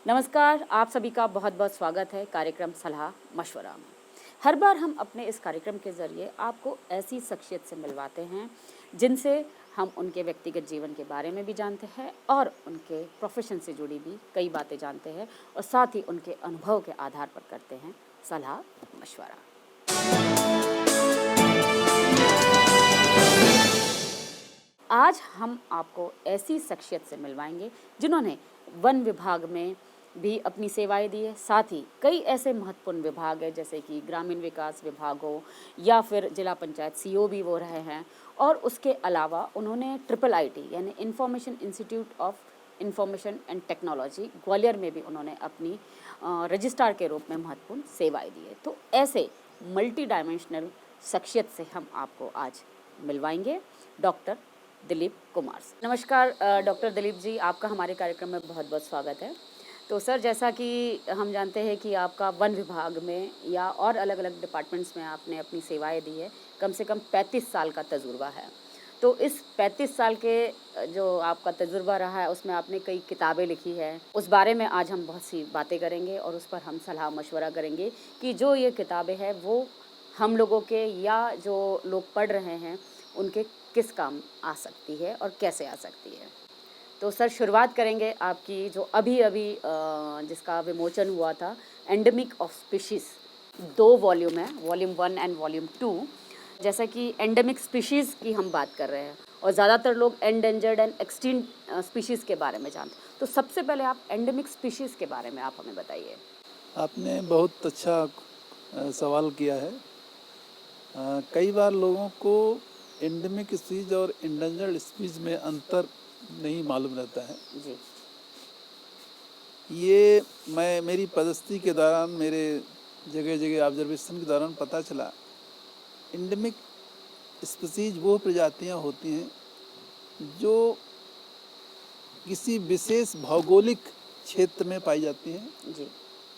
नमस्कार, आप सभी का बहुत बहुत स्वागत है कार्यक्रम सलाह मशवरा में। हर बार हम अपने इस कार्यक्रम के ज़रिए आपको ऐसी शख्सियत से मिलवाते हैं जिनसे हम उनके व्यक्तिगत जीवन के बारे में भी जानते हैं और उनके प्रोफेशन से जुड़ी भी कई बातें जानते हैं और साथ ही उनके अनुभव के आधार पर करते हैं सलाह मशवरा। आज हम आपको ऐसी शख्सियत से मिलवाएंगे जिन्होंने वन विभाग में भी अपनी सेवाएं दी है, साथ ही कई ऐसे महत्वपूर्ण विभाग हैं जैसे कि ग्रामीण विकास विभाग हो या फिर जिला पंचायत सीओ भी वो रहे हैं। और उसके अलावा उन्होंने ट्रिपल आईटी यानी information institute of information and technology Gwalior में भी उन्होंने अपनी रजिस्ट्रार के रूप में महत्वपूर्ण सेवाएं दी है। तो ऐसे मल्टी डायमेंशनल शख्सियत से हम आपको आज मिलवाएंगे डॉक्टर दिलीप कुमार से। नमस्कार डॉक्टर दिलीप जी, आपका हमारे कार्यक्रम में बहुत बहुत स्वागत है। तो सर, जैसा कि हम जानते हैं कि आपका वन विभाग में या और अलग अलग डिपार्टमेंट्स में आपने अपनी सेवाएं दी है, कम से कम 35 साल का तजुर्बा है। तो इस 35 साल के जो आपका तजुर्बा रहा है उसमें आपने कई किताबें लिखी है, उस बारे में आज हम बहुत सी बातें करेंगे और उस पर हम सलाह मशवरा करेंगे कि जो ये किताबें हैं वो हम लोगों के या जो लोग पढ़ रहे हैं उनके किस काम आ सकती है और कैसे आ सकती है। तो सर, शुरुआत करेंगे आपकी जो अभी अभी जिसका विमोचन हुआ था, एंडेमिक ऑफ स्पीशीज़। 2 वॉल्यूम है, वॉल्यूम 1 एंड वॉल्यूम 2। जैसा कि एंडेमिक स्पीशीज़ की हम बात कर रहे हैं और ज़्यादातर लोग एंडेंजर्ड एंड एक्सटिंक्ट स्पीशीज़ के बारे में जानते हैं। तो सबसे पहले आप एंडेमिक स्पीशीज़ के बारे में आप हमें बताइए। आपने बहुत अच्छा सवाल किया है। कई बार लोगों को एंडेमिक स्पीशीज और इंडेंजर्ड स्पीशीज में अंतर नहीं मालूम रहता है। जी ये मेरी पदस्थी के दौरान, मेरे जगह जगह ऑब्जर्वेशन के दौरान पता चला, एंडेमिक स्पीशीज वो प्रजातियां होती हैं जो किसी विशेष भौगोलिक क्षेत्र में पाई जाती हैं। जी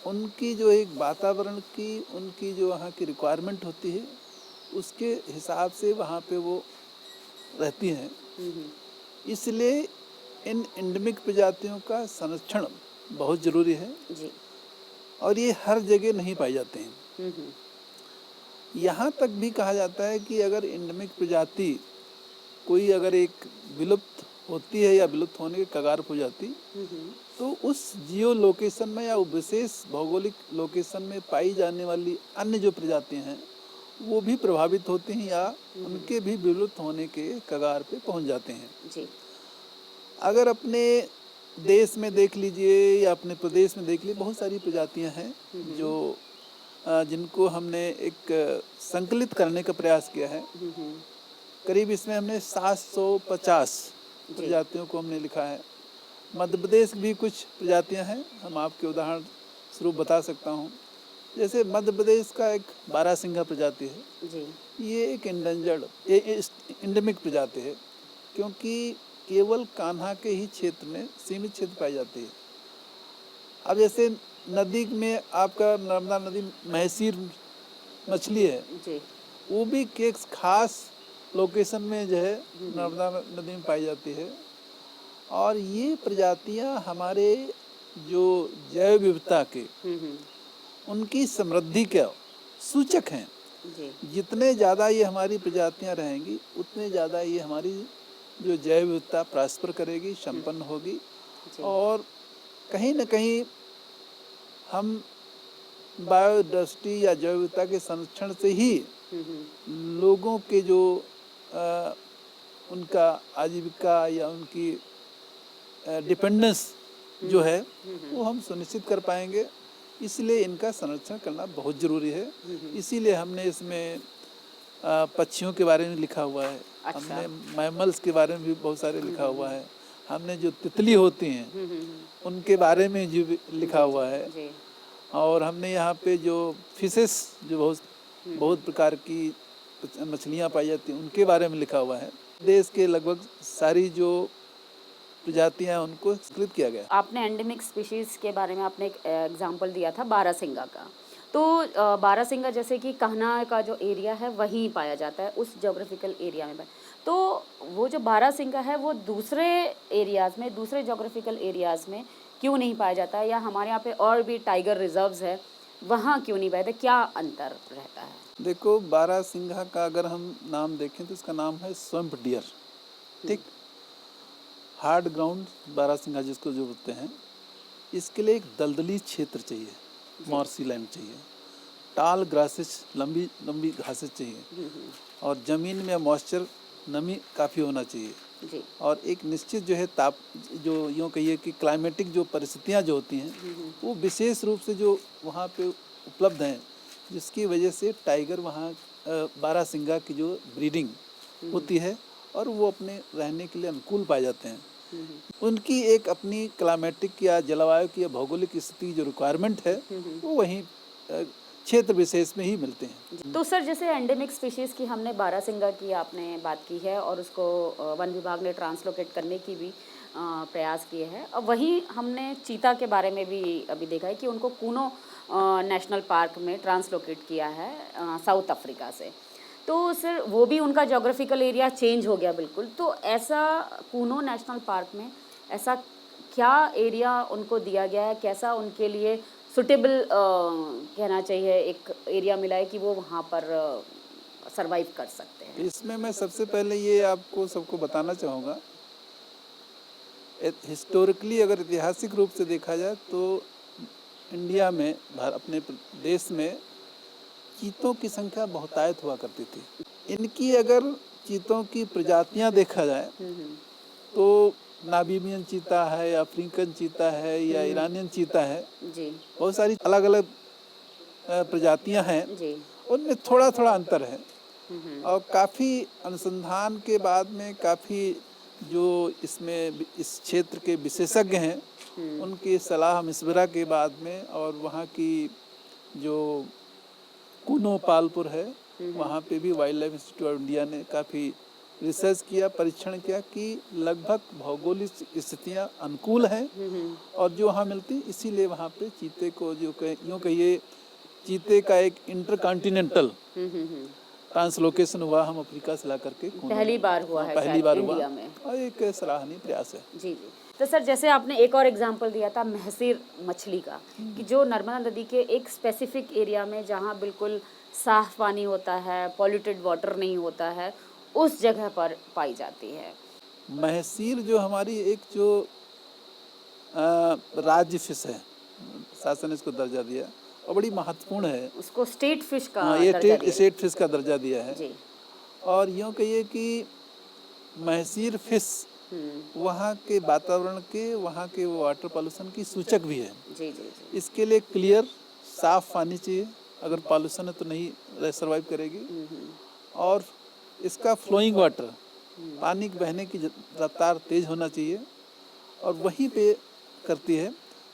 उनकी जो एक वातावरण की, उनकी जो वहाँ की रिक्वायरमेंट होती है, उसके हिसाब से वहाँ पे वो रहती हैं। इसलिए इन एंडेमिक प्रजातियों का संरक्षण बहुत ज़रूरी है जी और ये हर जगह नहीं पाए जाते हैं। यहाँ तक भी कहा जाता है कि अगर एंडेमिक प्रजाति कोई अगर एक विलुप्त होती है या विलुप्त होने के कगार पर हो जाती, तो उस जियो लोकेशन में या विशेष भौगोलिक लोकेशन में पाई जाने वाली अन्य जो प्रजातियां हैं वो भी प्रभावित होती हैं या उनके भी विलुप्त होने के कगार पे पहुंच जाते हैं। जी अगर अपने देश में देख लीजिए या अपने प्रदेश में देख लीजिए, बहुत सारी प्रजातियां हैं जो जिनको हमने एक संकलित करने का प्रयास किया है। करीब इसमें हमने 750 प्रजातियों को हमने लिखा है। मध्य प्रदेश भी कुछ प्रजातियां हैं, हम आपके उदाहरण स्वरूप बता सकता हूं। जैसे मध्य प्रदेश का एक बारहसिंगा प्रजाति है जी ये एक एंडेमिक प्रजाति है, क्योंकि केवल कान्हा के ही क्षेत्र में, सीमित क्षेत्र पाई जाती है। अब जैसे नदी में आपका नर्मदा नदी महसीर मछली है, जी वो भी एक खास लोकेशन में जो है नर्मदा नदी में पाई जाती है। और ये प्रजातियां हमारे जो जैव विविधता के, उनकी समृद्धि के सूचक हैं। जी जितने ज़्यादा ये हमारी प्रजातियां रहेंगी उतने ज़्यादा ये हमारी जो जैव विविधता प्रॉस्पर करेगी, संपन्न होगी। और कहीं न कहीं हम बायोडायवर्सिटी या जैव विविधता के संरक्षण से ही लोगों के जो उनका आजीविका या उनकी डिपेंडेंस जो है वो हम सुनिश्चित कर पाएंगे। इसलिए इनका संरक्षण करना बहुत ज़रूरी है। इसीलिए हमने इसमें पक्षियों के बारे में लिखा हुआ है। अच्छा। हमने मैमल्स के बारे में भी बहुत सारे लिखा हुआ है। हमने जो तितली होती हैं उनके बारे में जो लिखा हुआ है। जी और हमने यहाँ पे जो फिशेस, जो बहुत प्रकार की मछलियाँ पाई जाती हैं, उनके बारे में लिखा हुआ है। देश के लगभग सारी जो प्रजातियां उनको संकलित किया गया। आपने एंडेमिक स्पीशीज़ के बारे में आपने एक एग्जांपल दिया था बारहसिंगा का। तो बारहसिंगा जैसे कि कान्हा का जो एरिया है वहीं पाया जाता है, उस ज्योग्राफिकल एरिया में। तो वो जो बारहसिंगा है वो दूसरे एरियाज़ में, दूसरे जोग्राफिकल एरियाज़ में क्यों नहीं पाया जाता है, या हमारे यहाँ पे और भी टाइगर रिजर्व्स है वहाँ क्यों नहीं पाया जाता, क्या अंतर रहता है? देखो, बारहसिंघा का अगर हम नाम देखें तो इसका नाम है स्वैम्प डियर। ठीक, हार्ड ग्राउंड बारहसिंघा जिसको जो बोलते हैं, इसके लिए एक दलदली क्षेत्र चाहिए, मॉर्सी लैंड चाहिए, टाल ग्रासेस, लंबी लंबी घासें चाहिए, और ज़मीन में मॉइस्चर, नमी काफ़ी होना चाहिए, जी और एक निश्चित जो है ताप, जो यूँ कहिए कि क्लाइमेटिक जो परिस्थितियाँ जो होती हैं वो विशेष रूप से जो वहाँ पे उपलब्ध हैं, जिसकी वजह से टाइगर वहाँ बारहसिंगा की जो ब्रीडिंग होती है और वो अपने रहने के लिए अनुकूल पाए जाते हैं। उनकी एक अपनी क्लाइमेटिक या जलवायु की या भौगोलिक स्थिति जो रिक्वायरमेंट है वो वहीं क्षेत्र विशेष में ही मिलते हैं। तो सर, जैसे एंडेमिक स्पीशीज़ की हमने बारहसिंगा की आपने बात की है और उसको वन विभाग ने ट्रांसलोकेट करने की भी प्रयास किए हैं। अब वहीं हमने चीता के बारे में भी अभी देखा है कि उनको कूनो नेशनल पार्क में ट्रांसलोकेट किया है साउथ अफ्रीका से। तो सर वो भी उनका जोग्राफिकल एरिया चेंज हो गया बिल्कुल। तो ऐसा कूनो नेशनल पार्क में ऐसा क्या एरिया उनको दिया गया है, कैसा उनके लिए सुटेबल कहना चाहिए एक एरिया मिला है कि वो वहाँ पर सरवाइव कर सकते हैं? इसमें मैं सबसे पहले ये आपको सबको बताना चाहूँगा, हिस्टोरिकली अगर ऐतिहासिक रूप से देखा जाए तो इंडिया में, अपने देश में चीतों की संख्या बहुतायत हुआ करती थी। इनकी अगर चीतों की प्रजातियां देखा जाए तो नामीबियन चीता है, अफ्रीकन चीता है, या ईरानियन चीता है, जी बहुत सारी अलग अलग प्रजातियां हैं, जी उनमें थोड़ा थोड़ा अंतर है। और काफ़ी अनुसंधान के बाद में काफ़ी जो इसमें इस क्षेत्र के विशेषज्ञ हैं उनकी सलाह मशवरा के बाद में, और वहाँ की जो कूनो पालपुर है वहाँ पे भी wild life institute of India ने काफ़ी रिसर्च किया, परीक्षण किया कि लगभग भौगोलिक स्थितियाँ अनुकूल हैं और जो वहाँ मिलती, इसीलिए वहाँ पे चीते को जो यूँ कहिए चीते का एक इंटरकॉन्टिनेंटल ट्रांसलोकेशन हुआ, हम अफ्रीका से ला करके पहली बार हुआ है पहली शायद बार इंडिया हुआ, में। और एक सराहनीय प्रयास है। जी जी। तो सर, जैसे आपने एक और एग्जांपल दिया था महसीर मछली का, कि जो नर्मदा नदी के एक स्पेसिफिक एरिया में जहाँ बिल्कुल साफ पानी होता है, पॉल्यूटेड वाटर नहीं होता है, उस जगह पर पाई जाती है। महसीर जो हमारी एक जो राज्य फिश है, शासन ने इसको दर्जा दिया और बड़ी महत्वपूर्ण है। उसको स्टेट फिश का ये दर्जा दिया। स्टेट फिश का दर्जा दिया है। जी और यूँ कहिए कि महसीर फिश वहाँ के वातावरण के, वहाँ के वाटर पॉल्यूशन की सूचक भी है। जी जी जी। इसके लिए क्लियर साफ पानी चाहिए, अगर पॉल्यूशन है तो नहीं सर्वाइव करेगी। और इसका फ्लोइंग वाटर, पानी के बहने की रफ्तार तेज होना चाहिए, और वहीं पे करती है।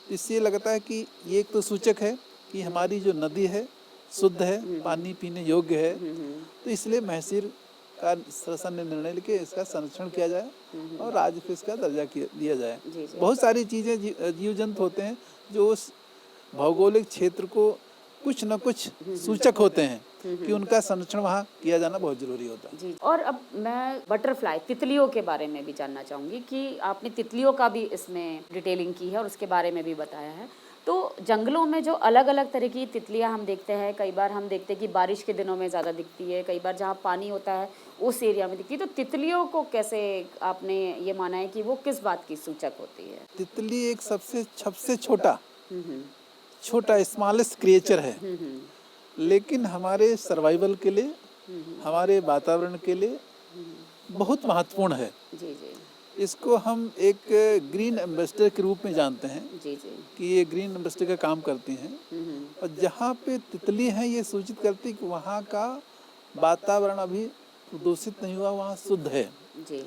इससे लगता है कि ये एक तो सूचक है कि हमारी जो नदी है शुद्ध है, पानी पीने योग्य है। तो इसलिए महसीर का शासन ने निर्णय लेके इसका संरक्षण किया जाए और राज्य फिश का दर्जा दिया जाए। जी, जी। बहुत सारी चीज़ें जीव जंतु होते हैं जो उस भौगोलिक क्षेत्र को कुछ न कुछ सूचक होते हैं कि उनका संरक्षण वहाँ किया जाना बहुत जरूरी होता है। जी। और अब मैं बटरफ्लाई, तितलियों के बारे में भी जानना चाहूँगी कि आपने तितलियों का भी इसमें डिटेलिंग की है और उसके बारे में भी बताया है। तो जंगलों में जो अलग अलग तरह की तितलियाँ हम देखते हैं, कई बार हम देखते हैं कि बारिश के दिनों में ज़्यादा दिखती है, कई बार जहाँ पानी होता है उस एरिया में दिखती है। तो तितलियों को कैसे आपने ये माना है कि वो किस बात की सूचक होती है? तितली एक सबसे छोटा स्मॉलेस्ट क्रिएचर है, लेकिन हमारे सर्वाइवल के लिए, हमारे वातावरण के लिए बहुत महत्वपूर्ण है। जी जी इसको हम एक ग्रीन एम्बेसडर के रूप में जानते हैं जी जी। कि ये ग्रीन एम्बेसडर का काम करती हैं। और जहाँ पे तितली हैं ये सूचित करती है कि वहाँ का वातावरण अभी दूषित नहीं हुआ, वहाँ शुद्ध है। जी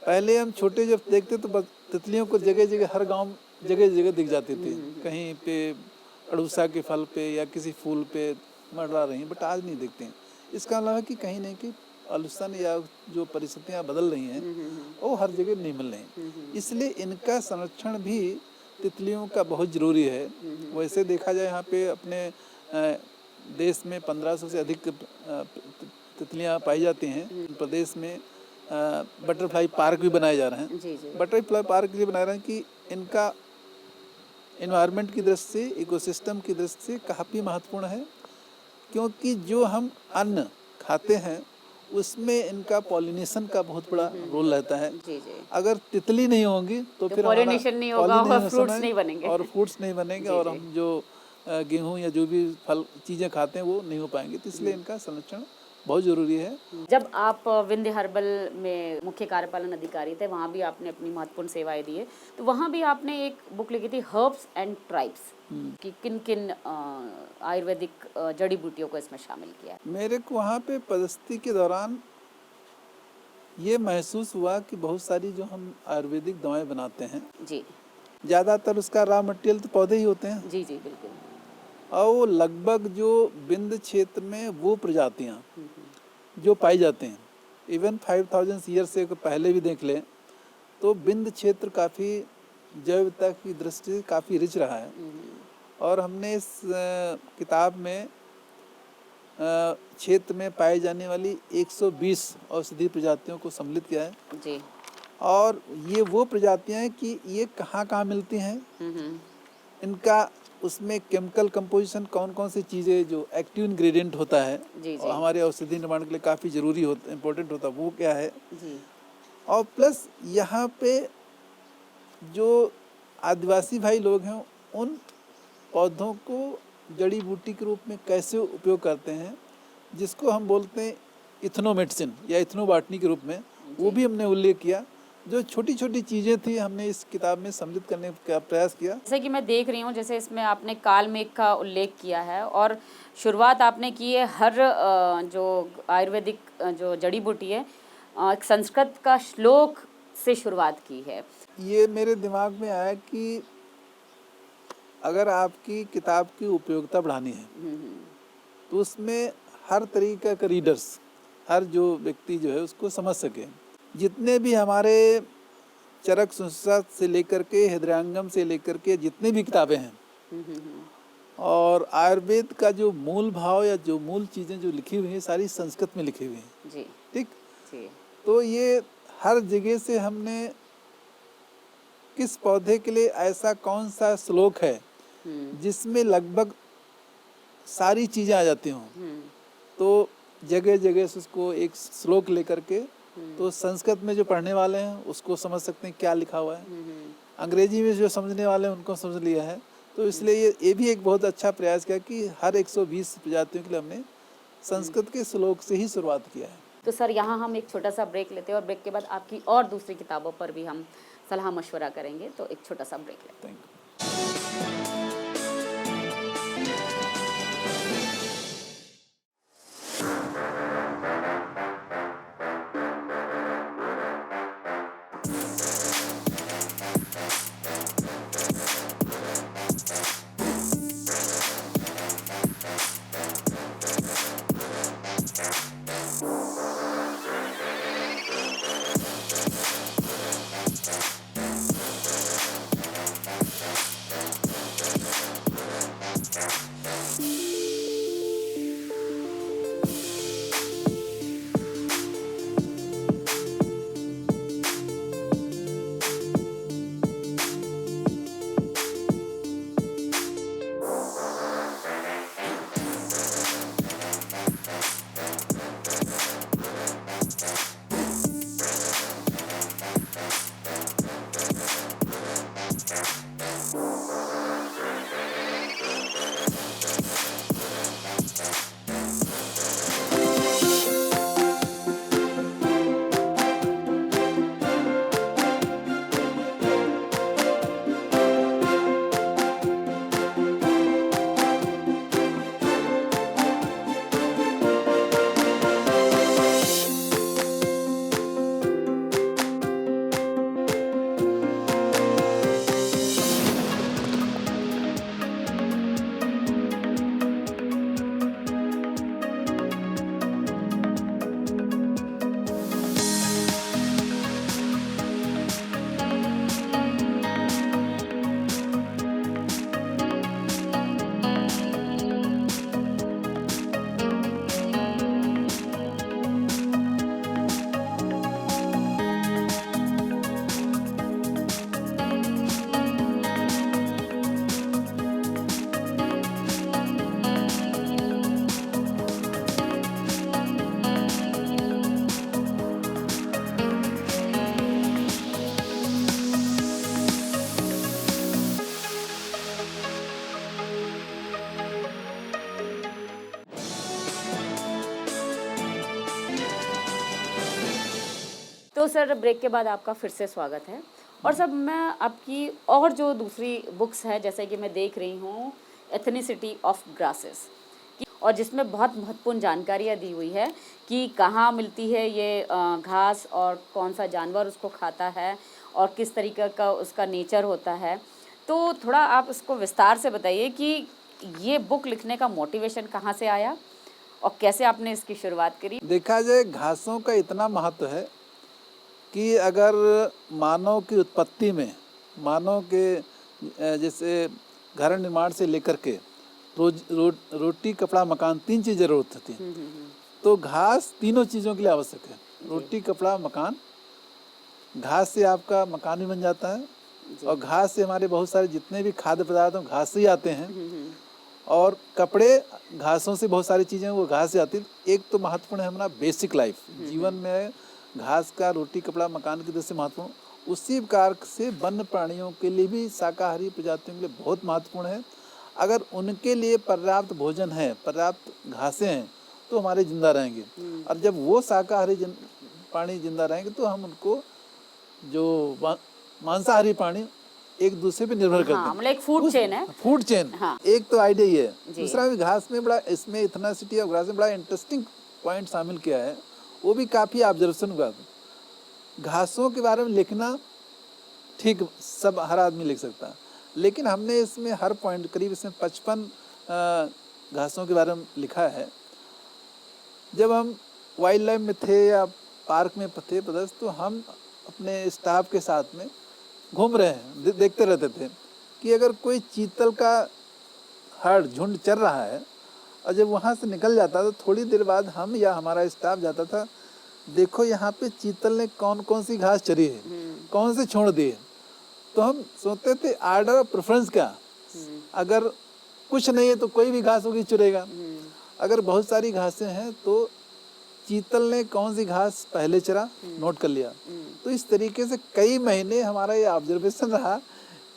पहले हम छोटे जब देखते तो तितलियों को जगह जगह, हर गांव जगह जगह दिख जाती थी, कहीं पे अड़ूसा के फल पे या किसी फूल पे मंडरा रही, बट आज नहीं दिखते हैं। इसका मतलब है कि कहीं नहीं कि पॉल्यूशन या जो परिस्थितियाँ बदल रही हैं वो हर जगह नहीं मिल रही। इसलिए इनका संरक्षण भी तितलियों का बहुत ज़रूरी है। वैसे देखा जाए यहाँ पे अपने देश में 1500 से अधिक तितलियाँ पाई जाती हैं। प्रदेश में बटरफ्लाई पार्क भी बनाए जा रहे हैं। जी जी। बटरफ्लाई पार्क इसलिए बना रहे हैं कि इनका एनवायरनमेंट की दृष्टि से, इकोसिस्टम की दृष्टि से काफ़ी महत्वपूर्ण है, क्योंकि जो हम अन्न खाते हैं उसमें इनका पॉलिनेशन का बहुत बड़ा रोल रहता है। जी जी। अगर तितली नहीं होंगी तो फिर हमारा pollination नहीं होगा pollination और हो fruits समय नहीं बनेंगे। और फ्रूट्स नहीं बनेंगे, जी, और जी। हम जो गेहूं या जो भी फल चीज़ें खाते हैं वो नहीं हो पाएंगे। तो इसलिए इनका संरक्षण बहुत ज़रूरी है। जब आप विंध्य हर्बल में मुख्य कार्यपालन अधिकारी थे, वहाँ भी आपने अपनी महत्वपूर्ण सेवाएं दी है, तो वहाँ भी आपने एक बुक लिखी थी हर्ब्स एंड ट्राइब्स, कि किन किन आयुर्वेदिक जड़ी बूटियों को इसमें शामिल किया है। मेरे को वहाँ पे पदस्थी के दौरान ये महसूस हुआ कि बहुत सारी जो हम आयुर्वेदिक दवाएं बनाते हैं, जी ज़्यादातर उसका रॉ मटेरियल तो पौधे ही होते हैं, जी जी बिल्कुल। और वो लगभग जो विंध्य क्षेत्र में वो प्रजातियाँ जो पाई जाती हैं, इवन 5000 ईयर से पहले भी देख लें तो विंध्य क्षेत्र काफ़ी जैव विविधता की दृष्टि से काफ़ी रिच रहा है। और हमने इस किताब में क्षेत्र में पाई जाने वाली 120 औषधीय प्रजातियों को सम्मिलित किया है। जी। और ये वो प्रजातियां हैं कि ये कहाँ कहाँ मिलती हैं, इनका उसमें केमिकल कंपोजिशन, कौन कौन सी चीज़ें जो एक्टिव इंग्रेडिएंट होता है जी और जी हमारे औषधि निर्माण के लिए काफ़ी ज़रूरी होता, इम्पोर्टेंट होता है, वो क्या है। जी। और प्लस यहाँ पे जो आदिवासी भाई लोग हैं उन पौधों को जड़ी बूटी के रूप में कैसे उपयोग करते हैं, जिसको हम बोलते हैं इथनोमेडिसिन या इथनोबॉटनी के रूप में, वो भी हमने उल्लेख किया। जो छोटी छोटी चीज़ें थी हमने इस किताब में सम्मिलित करने का प्रयास किया। जैसे कि मैं देख रही हूँ, जैसे इसमें आपने कालमेघ का उल्लेख किया है और शुरुआत आपने की है हर जो आयुर्वेदिक जो जड़ी बूटी है, एक संस्कृत का श्लोक से शुरुआत की है। ये मेरे दिमाग में आया कि अगर आपकी किताब की उपयोगिता बढ़ानी है तो उसमें हर तरीके का रीडर्स, हर जो व्यक्ति जो है उसको समझ सके। जितने भी हमारे चरक संस्कृत से लेकर के हृदयांगम से लेकर के जितनी भी किताबें हैं, और आयुर्वेद का जो मूल भाव या जो मूल चीज़ें जो लिखी हुई हैं सारी संस्कृत में लिखी हुई हैं। जी ठीक, जी। तो ये हर जगह से हमने किस पौधे के लिए ऐसा कौन सा श्लोक है जिसमें लगभग सारी चीज़ें आ जाती हों, तो जगह जगह से उसको एक श्लोक लेकर के, तो संस्कृत में जो पढ़ने वाले हैं उसको समझ सकते हैं क्या लिखा हुआ है, अंग्रेजी में जो समझने वाले हैं उनको समझ लिया है। तो इसलिए ये भी एक बहुत अच्छा प्रयास किया कि हर 120 प्रजातियों के लिए हमने संस्कृत के श्लोक से ही शुरुआत किया है। तो सर यहाँ हम एक छोटा सा ब्रेक लेते हैं और ब्रेक के बाद आपकी और दूसरी किताबों पर भी हम सलाह मशवरा करेंगे, तो एक छोटा सा ब्रेक लेते हैं। Thank you. तो सर ब्रेक के बाद आपका फिर से स्वागत है। और सब मैं आपकी और जो दूसरी बुक्स है जैसे कि मैं देख रही हूँ एथनिसिटी ऑफ ग्रासेस, और जिसमें बहुत महत्वपूर्ण जानकारियाँ दी हुई है कि कहाँ मिलती है ये घास और कौन सा जानवर उसको खाता है और किस तरीके का उसका नेचर होता है। तो थोड़ा आप इसको विस्तार से बताइए कि ये बुक लिखने का मोटिवेशन कहाँ से आया और कैसे आपने इसकी शुरुआत करी। देखा जाए घासों का इतना महत्व है कि अगर मानव की उत्पत्ति में मानव के जैसे घर निर्माण से लेकर के रोटी कपड़ा मकान 3 चीज़ ज़रूरत होती है, तो घास तीनों चीज़ों के लिए आवश्यक है। रोटी कपड़ा मकान, घास से आपका मकान भी बन जाता है और घास से हमारे बहुत सारे जितने भी खाद्य पदार्थ हैं घास से ही आते हैं, और कपड़े घासों से बहुत सारी चीज़ें वो घास से आती हैं। एक तो महत्वपूर्ण है हमारा बेसिक लाइफ, जीवन में घास का रोटी कपड़ा मकान की दृष्टि से महत्वपूर्ण, उसी प्रकार से वन्य प्राणियों के लिए भी शाकाहारी प्रजातियों के लिए बहुत महत्वपूर्ण है। अगर उनके लिए पर्याप्त भोजन है, पर्याप्त घासें हैं, तो हमारे जिंदा रहेंगे, और जब वो शाकाहारी प्राणी जिंदा रहेंगे तो हम उनको जो मांसाहारी प्राणी एक दूसरे पे निर्भर करते हैं। मतलब एक फूड चेन है। फूड चेन, हाँ। एक तो आइडिया ये है। दूसरा भी घास में बड़ा, इसमें एथनिसिटी ऑफ ग्रास में बड़ा इंटरेस्टिंग पॉइंट शामिल किया है, वो भी काफ़ी ऑब्जर्वेशन हुआ। घासों के बारे में लिखना ठीक सब हर आदमी लिख सकता है, लेकिन हमने इसमें हर पॉइंट करीब इसमें 55 घासों के बारे में लिखा है। जब हम वाइल्ड लाइफ में थे या पार्क में थे प्रदर्श, तो हम अपने स्टाफ के साथ में घूम रहे हैं, देखते रहते थे कि अगर कोई चीतल का हर्ड झुंड चल रहा है और जब वहाँ से निकल जाता तो थोड़ी देर बाद हम या हमारा स्टाफ जाता था, देखो यहाँ पे चीतल ने कौन कौन सी घास चरी है, कौन से छोड़ दिए। तो हम सोचते थे आर्डर ऑफ प्रेफरेंस क्या, अगर कुछ नहीं है तो कोई भी घास होगी चुरेगा, अगर बहुत सारी घासें हैं तो चीतल ने कौन सी घास पहले चरा नोट कर लिया। तो इस तरीके से कई महीने हमारा ये ऑब्जर्वेशन रहा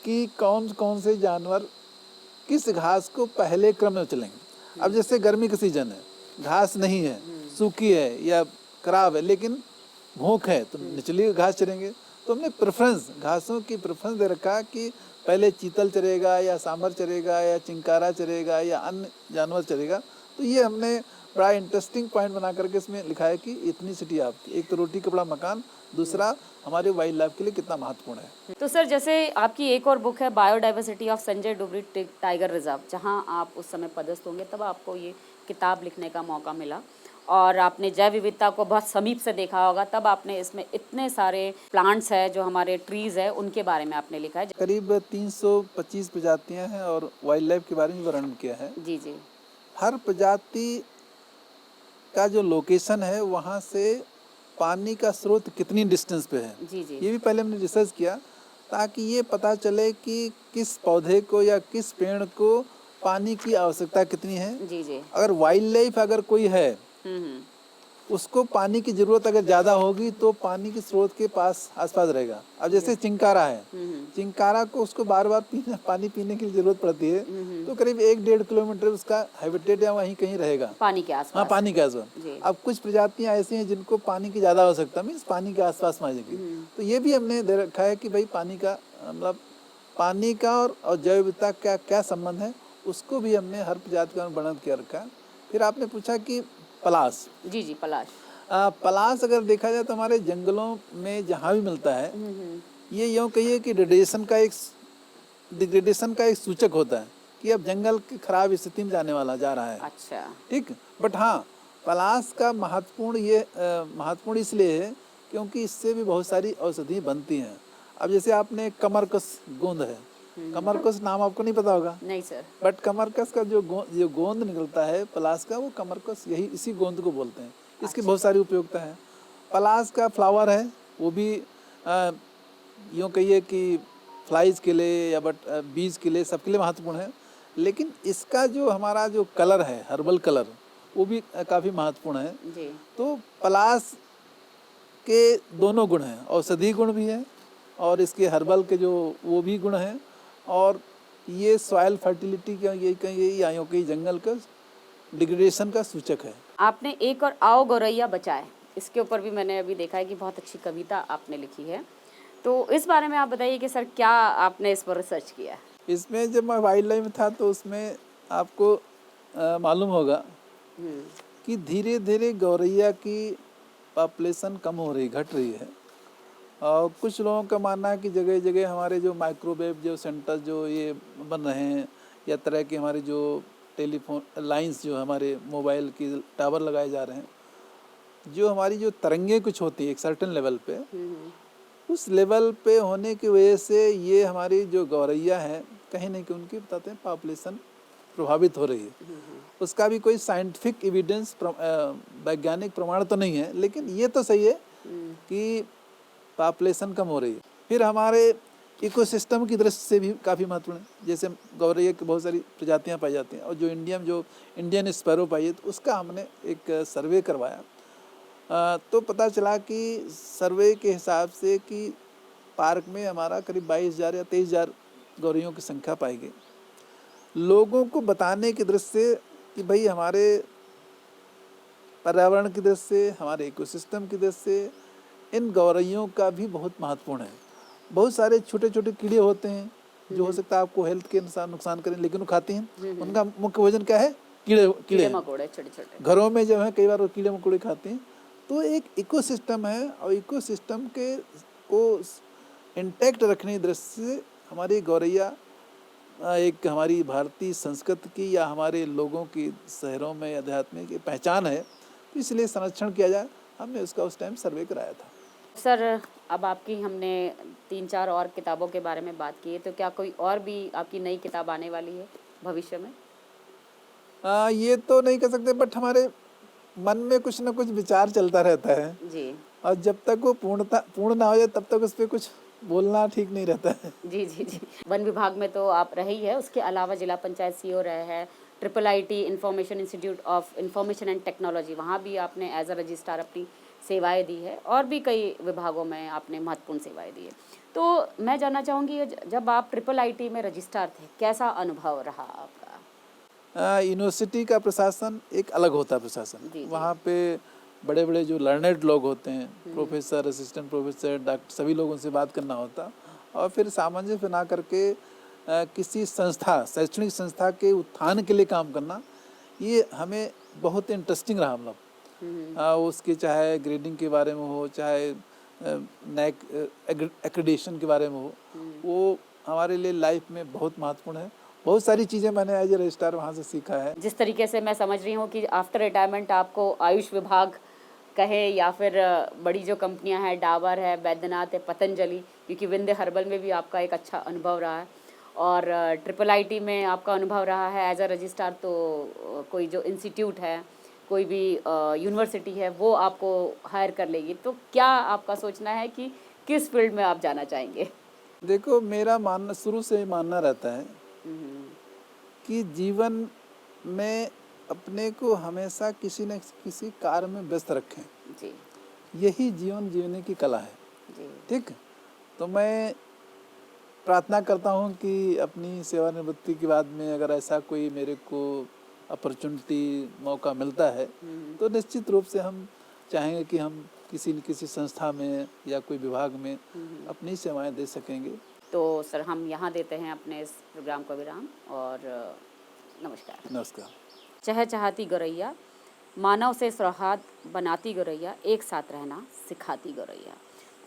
कि कौन कौन से जानवर किस घास को पहले क्रम में चलेंगे। अब जैसे गर्मी का सीजन है, घास नहीं है, सूखी है या खराब है, लेकिन भूख है तो निचली घास चरेंगे, तो हमने प्रेफरेंस, घासों की प्रेफरेंस दे रखा कि पहले चीतल चरेगा या सांभर चरेगा या चिंकारा चरेगा या अन्य जानवर चरेगा। तो ये हमने बड़ा इंटरेस्टिंग पॉइंट बना करके इसमें लिखा है कि एथनिसिटी आपकी, एक तो रोटी कपड़ा मकान, दूसरा हमारे वाइल्ड लाइफ के लिए कितना महत्वपूर्ण है। तो सर जैसे आपकी एक और बुक है biodiversity of Sanjay Dhubri tiger reserve, जहां आप उस समय पदस्थ होंगे तब आपको ये किताब लिखने का मौका मिला और आपने जैव विविधता को बहुत समीप से देखा होगा, तब आपने इसमें इतने सारे प्लांट्स है जो हमारे ट्रीज है उनके बारे में आपने लिखा है। करीब 325 प्रजातियां हैं और वाइल्ड लाइफ के बारे में वर्णन किया है। जी जी। हर प्रजाति का जो लोकेशन है वहाँ से पानी का स्रोत कितनी डिस्टेंस पे है, जी जी। ये भी पहले हमने रिसर्च किया ताकि ये पता चले कि किस पौधे को या किस पेड़ को पानी की आवश्यकता कितनी है। जी जी। अगर वाइल्ड लाइफ अगर कोई है उसको पानी की जरूरत अगर ज़्यादा होगी तो पानी के स्रोत के पास आसपास रहेगा। अब जैसे चिंकारा है, चिंकारा को उसको बार बार पानी पीने की जरूरत पड़ती है, तो करीब 1-1.5 किलोमीटर उसका हैबिटेट या वहीं कहीं रहेगा, पानी के आसपास। हाँ, पानी के आसपास। अब कुछ प्रजातियां ऐसी हैं जिनको पानी की ज़्यादा आवश्यकता, मीन्स पानी के आसपास मांगेगी, तो ये भी हमने दे रखा है कि भाई पानी का मतलब पानी का और जैव विविधता का क्या संबंध है, उसको भी हमने हर प्रजाति का वर्णन किया रखा है। फिर आपने पूछा कि पलाश। जी जी, पलाश। पलाश अगर देखा जाए तो हमारे जंगलों में जहाँ भी मिलता है, ये यूँ कहिए कि डिग्रेडेशन का एक सूचक होता है कि अब जंगल की खराब स्थिति में जा रहा है। अच्छा। ठीक, बट हाँ, पलाश का महत्वपूर्ण इसलिए है क्योंकि इससे भी बहुत सारी औषधि बनती हैं। अब जैसे आपने कमरकस गोंद है, कमरकस नाम आपको नहीं पता होगा। नहीं सर। बट कमरकस का जो गोंद निकलता है पलाश का, वो कमरकस इसी गोंद को बोलते हैं। इसकी बहुत सारी उपयोगिता है। पलाश का फ्लावर है, वो भी यूँ कहिए कि फ्लाइज के लिए या बीज के लिए, सबके लिए महत्वपूर्ण है। लेकिन इसका जो हमारा जो कलर है, हर्बल कलर, वो भी काफ़ी महत्वपूर्ण है जी। तो पलाश के दोनों गुण हैं, औषधि गुण भी है और इसके हर्बल के जो वो भी गुण हैं, और ये सॉइल फर्टिलिटी का ये जंगल का डिग्रेडेशन का सूचक है। आपने एक और आओ गौरैया बचाए इसके ऊपर भी मैंने अभी देखा है कि बहुत अच्छी कविता आपने लिखी है। तो इस बारे में आप बताइए कि सर क्या आपने इस पर रिसर्च किया है? इसमें जब मैं वाइल्ड लाइफ में था तो उसमें आपको मालूम होगा हम्म, कि धीरे धीरे गौरैया की पॉपुलेशन कम हो रही, घट रही है। और कुछ लोगों का मानना है कि जगह जगह हमारे जो माइक्रोवेव जो सेंटर जो ये बन रहे हैं, या तरह के हमारे जो टेलीफोन लाइंस जो हमारे मोबाइल की टावर लगाए जा रहे हैं, जो हमारी जो तरंगें कुछ होती है एक सर्टेन लेवल पे, उस लेवल पे होने की वजह से ये हमारी जो गौरैया है कहीं ना कहीं उनकी बताते हैं पॉपुलेशन प्रभावित हो रही है। उसका भी कोई साइंटिफिक एविडेंस वैज्ञानिक प्रमाण तो नहीं है, लेकिन ये तो सही है कि पॉपुलेशन कम हो रही है। फिर हमारे इकोसिस्टम की दृष्टि से भी काफ़ी महत्वपूर्ण है। जैसे गौरैया की बहुत सारी प्रजातियां पाई जाती हैं, और जो इंडियन स्पैरो पाई है, तो उसका हमने एक सर्वे करवाया। तो पता चला कि सर्वे के हिसाब से कि पार्क में हमारा करीब 22,000 या 23,000 गौरैयों की संख्या पाई गई। लोगों को बताने की दृष्टि से कि भाई हमारे पर्यावरण की दृष्टि से, हमारे इकोसिस्टम की दृष्टि से इन गौरैयों का भी बहुत महत्वपूर्ण है। बहुत सारे छोटे छोटे कीड़े होते हैं जो हो सकता है आपको हेल्थ के नुकसान करें, लेकिन वो खाती हैं। उनका मुख्य भोजन क्या है? कीड़े मकोड़े छोटे छोटे। घरों में जो है कई बार वो कीड़े मकोड़े खाते हैं। तो एक इकोसिस्टम है, और इकोसिस्टम के को इंटैक्ट रखने की दृष्टि से हमारी गौरैया एक हमारी भारतीय संस्कृति की या हमारे लोगों की शहरों में अध्यात्म की पहचान है। तो इसलिए संरक्षण किया जाए, हमने उसका उस टाइम सर्वे कराया था। सर अब आपकी हमने 3-4 और किताबों के बारे में बात की है, तो क्या कोई और भी आपकी नई किताब आने वाली है भविष्य में? ये तो नहीं कह सकते, बट हमारे मन में कुछ ना कुछ विचार चलता रहता है, जी और जब तक वो पूर्ण ना हो जाए तब तक उस पर कुछ बोलना ठीक नहीं रहता है। जी जी जी। वन विभाग में तो आप रहे ही है, उसके अलावा जिला पंचायत सीईओ रहे हैं, IIIT information institute of information and technology, वहाँ भी आपने एज अ रजिस्ट्रार अपनी सेवाएं दी है, और भी कई विभागों में आपने महत्वपूर्ण सेवाएं दी है। तो मैं जानना चाहूँगी जब आप IIIT में रजिस्ट्रार थे, कैसा अनुभव रहा आपका? यूनिवर्सिटी का प्रशासन एक अलग होता है प्रशासन। जी। वहाँ पे बड़े बड़े जो लर्नेड लोग होते हैं, प्रोफेसर, असिस्टेंट प्रोफेसर, डॉक्टर, सभी लोगों से बात करना होता, और फिर सामंजस्य बना करके किसी संस्था, शैक्षणिक संस्था के उत्थान के लिए काम करना, ये हमें बहुत इंटरेस्टिंग रहा। मतलब उसके चाहे ग्रेडिंग के बारे में हो, चाहे नैक एक्रेडिटेशन के बारे में हो, वो हमारे लिए लाइफ में बहुत महत्वपूर्ण है। बहुत सारी चीज़ें मैंने एज ए रजिस्ट्रार वहाँ से सीखा है। जिस तरीके से मैं समझ रही हूँ कि आफ्टर रिटायरमेंट आपको आयुष विभाग कहे या फिर बड़ी जो कंपनियां हैं, डाबर है, बैद्यनाथ है, पतंजलि, क्योंकि विंध्य हर्बल में भी आपका एक अच्छा अनुभव रहा है, और IIIT में आपका अनुभव रहा है एज अ रजिस्ट्रार, तो कोई जो इंस्टीट्यूट है, कोई भी यूनिवर्सिटी है, वो आपको हायर कर लेगी। तो क्या आपका सोचना है कि किस फील्ड में आप जाना चाहेंगे? देखो, मेरा मानना शुरू से ही मानना रहता है कि जीवन में अपने को हमेशा किसी न किसी कार्य में व्यस्त रखें। जी यही जीवन जीने की कला है। जी। ठीक, तो मैं प्रार्थना करता हूँ कि अपनी सेवानिवृत्ति के बाद में अगर ऐसा कोई मेरे को अपॉर्चुनिटी, मौका मिलता है, तो निश्चित रूप से हम चाहेंगे कि हम किसी न किसी संस्था में या कोई विभाग में अपनी सेवाएं दे सकेंगे। तो सर हम यहाँ देते हैं अपने इस प्रोग्राम को विराम, और नमस्कार। नमस्कार। चहचहाती गौरैया, मानव से सौहार्द बनाती गौरैया, एक साथ रहना सिखाती गौरैया।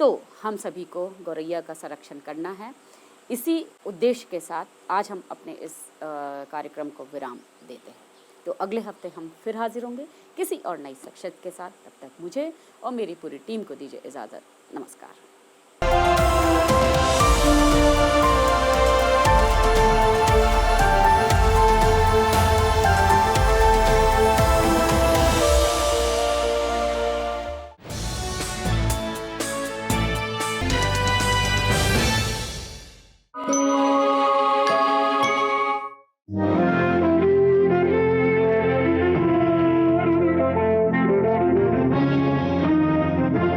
तो हम सभी को गौरैया का संरक्षण करना है। इसी उद्देश्य के साथ आज हम अपने इस कार्यक्रम को विराम देते हैं। तो अगले हफ्ते हम फिर हाजिर होंगे किसी और नई शख्सियत के साथ। तब तक मुझे और मेरी पूरी टीम को दीजिए इजाज़त। नमस्कार।